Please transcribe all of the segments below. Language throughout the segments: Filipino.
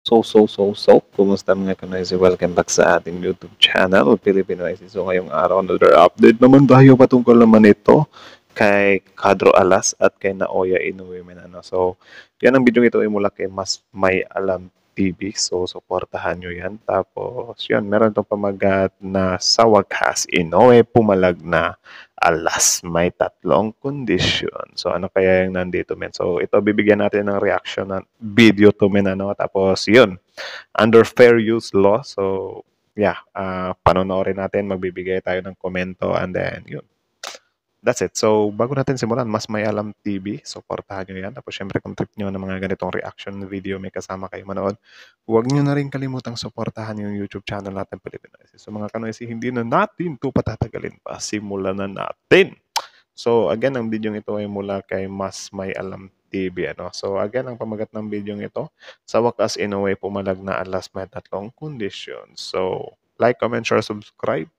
Kumusta mga kanoysi? Welcome back sa ating YouTube channel, Filipino IC. So, ngayong araw, another update naman tayo patungkol naman ito kay Kadro Alas at kay Naoya Inoue. So, yan ang video ito ay mula kay Mas May Alam TV. So, supportahan nyo yan. Tapos, yun, meron itong pamagat na sa wakas, Inoue pumalag na, alas may tatlong kondisyon. So, ano kaya yung nandito, men? So, ito, bibigyan natin ng reaction ng video to, men, ano? Tapos, yun, under fair use law. So, yeah, panonoorin natin, magbibigay tayo ng komento, and then, yun. That's it. So, bago natin simulan, Mas May Alam TV, supportahan nyo yan. Tapos, syempre, kung trip nyo ng mga ganitong reaction video, may kasama kayo manood, huwag nyo na rin kalimutang supportahan yung YouTube channel natin, Filipino IC. So, mga kanoysi, hindi na natin ito patatagalin pa. Simulan na natin. So, again, ang video ito ay mula kay Mas May Alam TV. So, again, ang pamagat ng video ito, sa wakas, Inoue pumalag na alas may tatlong kondisyon. So, like, comment, share, subscribe.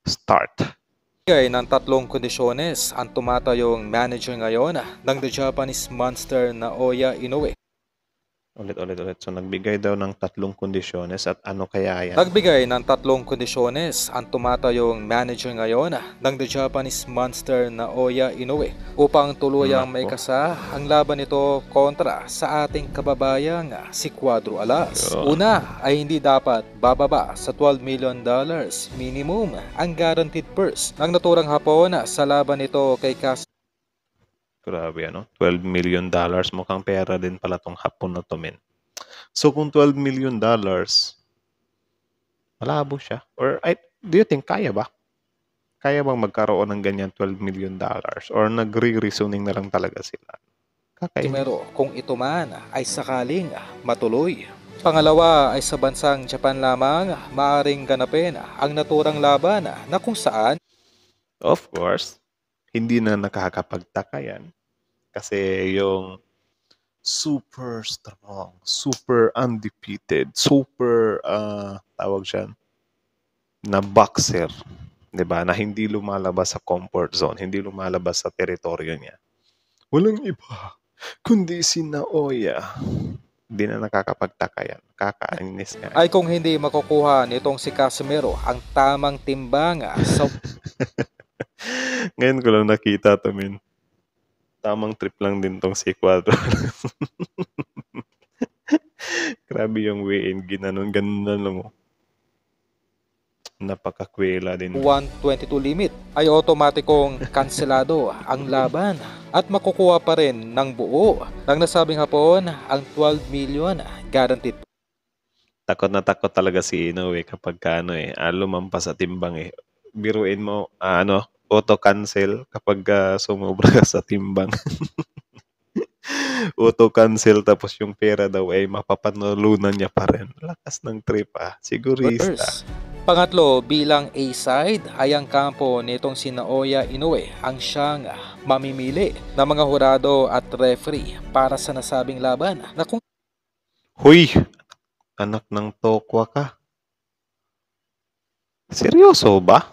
Start. Bigay ng tatlong kondisyones ang tumatayong manager ngayon ng The Japanese Monster Naoya Inoue. Ulit. So, nagbigay daw ng tatlong kondisyones at ano kaya yan? Nagbigay ng tatlong kondisyones ang tumatayong manager ngayon ng The Japanese Monster Naoya Inoue upang tuluyang maikasa ang laban nito kontra sa ating kababayang si Cuadro Alas. Una ay hindi dapat bababa sa $12 million minimum ang guaranteed purse ng naturang Hapon sa laban nito kay Grabe, $12 million. Mukhang pera din pala tong Hapon na to, men. So, kung $12 million, malabo siya. Or, do you think kaya ba? Kaya bang magkaroon ng ganyan $12 million? Or nagre-reasoning na lang talaga sila? Pero kung ito man ay sakaling matuloy. Pangalawa ay sa bansang Japan lamang maaaring ganapin ang naturang laban na kung saan, of course, hindi na nakakapagtaka yan. Kasi yung super strong, super undefeated, super, tawag siya, na boxer, diba? Na hindi lumalabas sa comfort zone, hindi lumalabas sa teritoryo niya. Walang iba, kundi si Naoya. Hindi na nakakapagtaka yan. Kakainis nga. Ay kung hindi makukuha nitong si Casimero ang tamang timbang sa... Ngayon ko lang nakita to, men. Tamang trip lang din tong si Cuadro. Grabe yung weigh-in. Ganun na lang. Napakakwela din. 122 limit ay otomatikong kanselado ang laban at makukuha pa rin ng buo ng nasabing Hapon ang 12 million guaranteed. Takot na takot talaga si Inoue kapag lumampas sa timbang . Biruin mo, auto-cancel kapag sumobra ka sa timbang. Auto-cancel tapos yung pera daw ay mapapanalunan niya pa rin. Lakas ng trip Sigurista. Pangatlo, bilang A-side ay ang kampo nitong si Naoya Inoue ang siyang mamimili ng mga hurado at referee para sa nasabing laban na kung... Huy! Anak ng tokwa ka. Seryoso ba?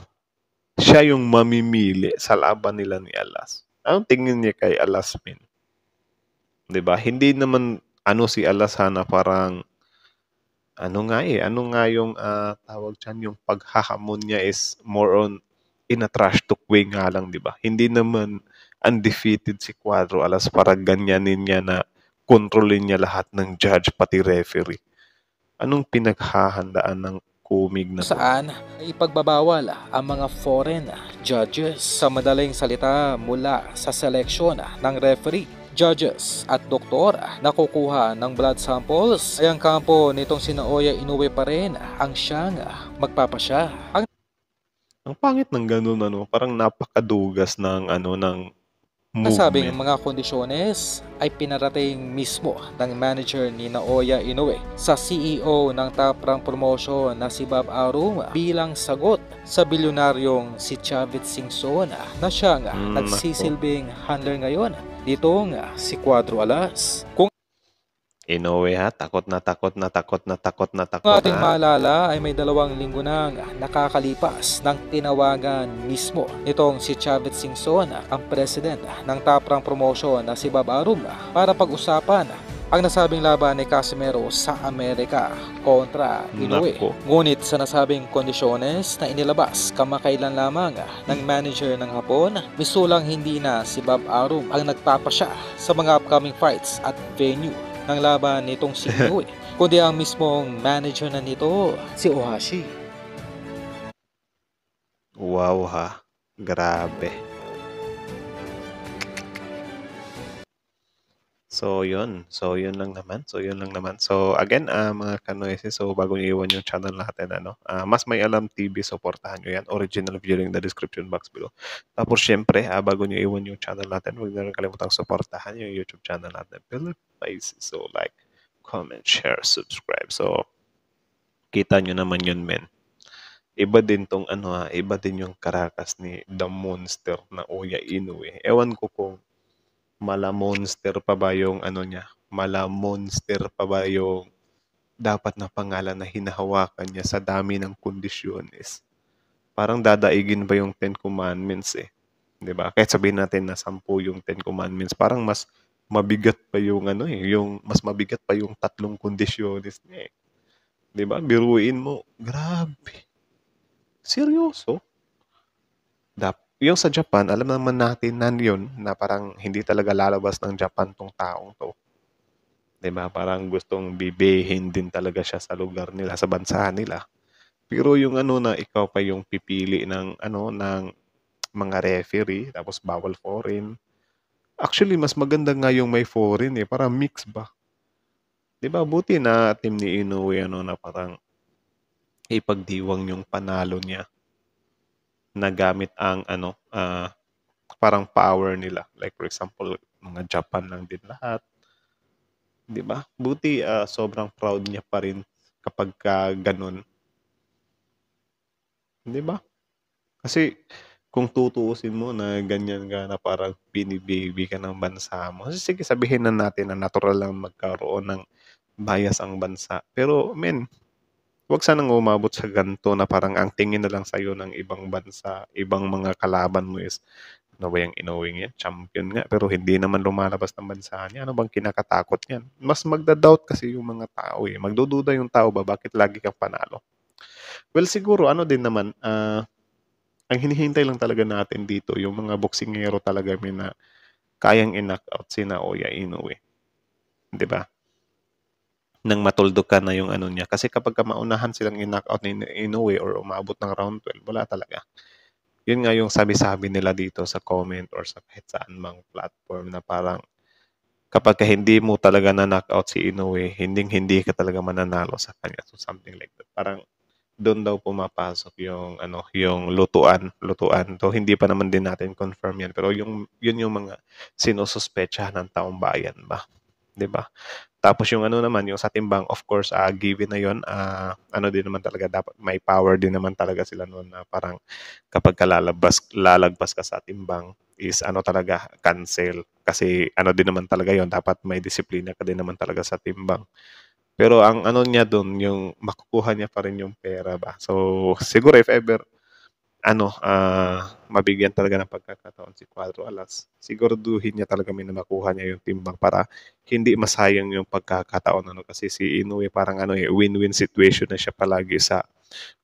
Siya yung mamimili sa laban nila ni Alas. Anong tingin niya kay Alas, min? Diba? Hindi naman si Alas na parang ano nga yung tawag dyan, yung paghahamon niya is more on in a trash talk way nga lang, diba? Hindi naman undefeated si Cuadro Alas para ganyanin niya na kontrolin niya lahat ng judge pati referee. Anong pinaghahandaan ng kumig na to? Saan ipagbabawal ang mga foreign judges sa madaling salita mula sa seleksyon ng referee, judges at doktor na kukuha ng blood samples ay ang kampo nitong si Naoya Inoue pa rin ang siyang magpapasya. Ang pangit ng ganun, parang napakadugas ng ng nasabing mga kondisyones ay pinarating mismo ng manager ni Naoya Inoue sa CEO ng Top Rank Promotion na si Bob Arum bilang sagot sa bilyonaryong si Chavit Singson na siyang nagsisilbing handler ngayon ditong si Cuadro Alas. Kung Inoue takot na takot. ating maalala ay may 2 linggo nang nakakalipas ng tinawagan mismo nitong si Chavit Singson, ang president ng Top Rank Promotion na si Bob Arum para pag-usapan ang nasabing laban ni Casimero sa Amerika kontra Inoue. Nako. Ngunit sa nasabing kondisyones na inilabas kamakailan lamang ng manager ng Hapon, misulang hindi na si Bob Arum ang nagpapasya sa mga upcoming fights at venue ng laban nitong si Inoue, kundi ang mismong manager na nito, si Ohashi. Wow ha. Grabe. So, yun. So, yun lang naman. So, again, mga kanoises, so bago nyo iwan yung channel natin, Mas May Alam TV, supportahan nyo yan. Original video in the description box below. Tapos, syempre, bago nyo iwan yung channel natin, huwag na rin kalimutang supportahan yung YouTube channel natin. Philippines. So, like, comment, share, subscribe. So, kita nyo naman yun, men. Iba din tong iba din yung karakas ni The Monster na Oya Inoue. Ewan ko kung mala monster pa ba yung niya? Mala monster pa ba yung dapat na pangalan na hinahawakan niya sa dami ng kondisyones? Parang dadaigin ba yung Ten Commandments eh? 'Di ba? Kahit sabihin natin na 10 yung Ten Commandments, parang mas mabigat pa yung yung mas mabigat pa yung 3 kondisyones niya eh. 'Di ba? Biruin mo, grabe. Seryoso? Yung sa Japan, alam naman natin na yun, na parang hindi talaga lalabas ng Japan tong taong to. 'Di ba? Parang gustong bibihin din talaga siya sa lugar nila, sa bansa nila. Pero yung na ikaw pa yung pipili ng ng mga referee, tapos bawal foreign. Actually, mas maganda nga yung may foreign eh, para mix ba. 'Di ba? Buti na team ni Inoue na parang ipagdiwang yung panalo niya na gamit ang parang power nila. Like for example, mga Japan lang din lahat. 'Di ba? Buti sobrang proud niya pa rin kapag ganun. 'Di ba? Kasi kung tutuusin mo na ganyan ka na parang binibaby ka ng bansa mo. Kasi sige, sabihin na natin na natural lang magkaroon ng bias ang bansa. Pero men, wag sanang umabot sa ganito na parang ang tingin na lang sa'yo ng ibang bansa, ibang mga kalaban mo is ano ba yung Inoue yan? Champion nga, pero hindi naman lumalabas ng bansa niya. Ano bang kinakatakot niyan? Mas magda-doubt kasi yung mga tao eh. Magdududa yung tao ba, bakit lagi kang panalo? Well, siguro ano din naman, ang hinihintay lang talaga natin dito, yung mga boksingero talaga may na kayang i-knockout si Naoya Inoue. 'Di ba? Nang matuldo ka na yung niya. Kasi kapag maunahan silang i-knockout ni Inoue or umabot ng round 12, wala talaga. Yun nga yung sabi-sabi nila dito sa comment or sa kahit saan mang platform na parang kapag hindi mo talaga na-knockout si Inoue, hindi ka talaga mananalo sa kanya. So something like that. Parang doon daw pumapasok yung yung lutuan. So hindi pa naman din natin confirm yan, pero yun yung mga sinususpechahan ng taong bayan ba, 'di ba? Tapos yung naman, yung sa timbang, of course, given na yun, din naman talaga, dapat may power din naman talaga sila noon na parang kapag lalagpas ka sa timbang is talaga, cancel. Kasi din naman talaga yon, dapat may disiplina ka din naman talaga sa timbang. Pero ang niya doon, yung makukuha niya pa rin yung pera ba. So, siguro if ever, mabigyan talaga ng pagkakataon si Cuadro Alas, siguraduhin niya talaga may na makuha niya yung timbang para hindi masayang yung pagkakataon. Kasi si Inoue parang win-win situation na siya palagi sa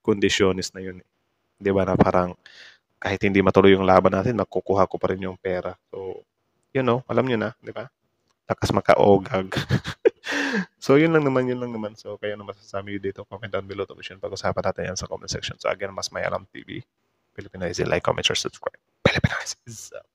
kondisyones na yun. 'Di ba na parang kahit hindi matuloy yung laban natin, makukuha ko pa rin yung pera. So, alam niyo na, 'di ba? Lakas makaogag. So, yun lang naman. So, kayo na masasabi dito, comment down below. Tapos yun, pag-usapan natin yan sa comment section. So, again, Mas May Alam TV. Filipinize, like, comment, share, subscribe. Filipinize is up.